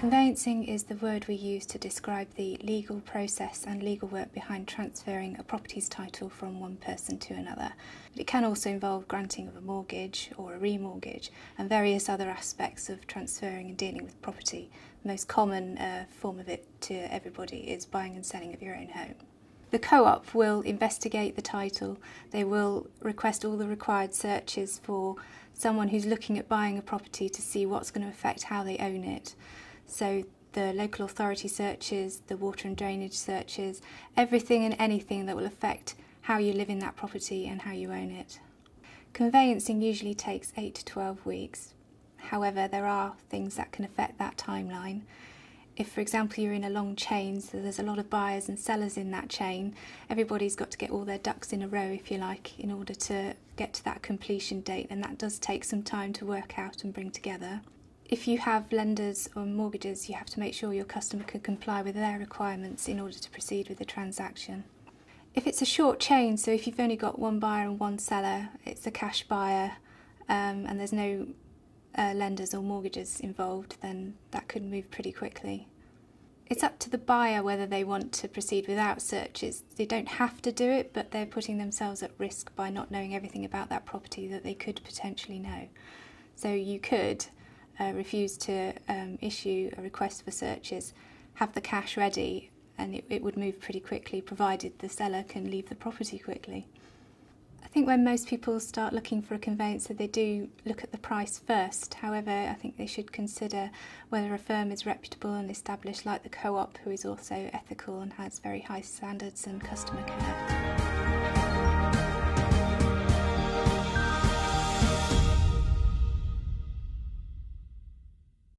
Conveyancing is the word we use to describe the legal process and legal work behind transferring a property's title from one person to another. But it can also involve granting of a mortgage or a remortgage and various other aspects of transferring and dealing with property. The most common form of it to everybody is buying and selling of your own home. The co-op will investigate the title. They will request all the required searches for someone who's looking at buying a property to see what's going to affect how they own it. So the local authority searches, the water and drainage searches, everything and anything that will affect how you live in that property and how you own it. Conveyancing usually takes 8 to 12 weeks. However, there are things that can affect that timeline. If, for example, you're in a long chain, so there's a lot of buyers and sellers in that chain, everybody's got to get all their ducks in a row, if you like, in order to get to that completion date, and that does take some time to work out and bring together. If you have lenders or mortgages, you have to make sure your customer can comply with their requirements in order to proceed with the transaction. If it's a short chain, so if you've only got one buyer and one seller, it's a cash buyer, and there's no lenders or mortgages involved, then that could move pretty quickly. It's up to the buyer whether they want to proceed without searches. They don't have to do it, but they're putting themselves at risk by not knowing everything about that property that they could potentially know. So you could refuse to issue a request for searches, have the cash ready, and it would move pretty quickly, provided the seller can leave the property quickly. I think when most people start looking for a conveyancer, they do look at the price first. However, I think they should consider whether a firm is reputable and established, like the co-op, who is also ethical and has very high standards and customer care.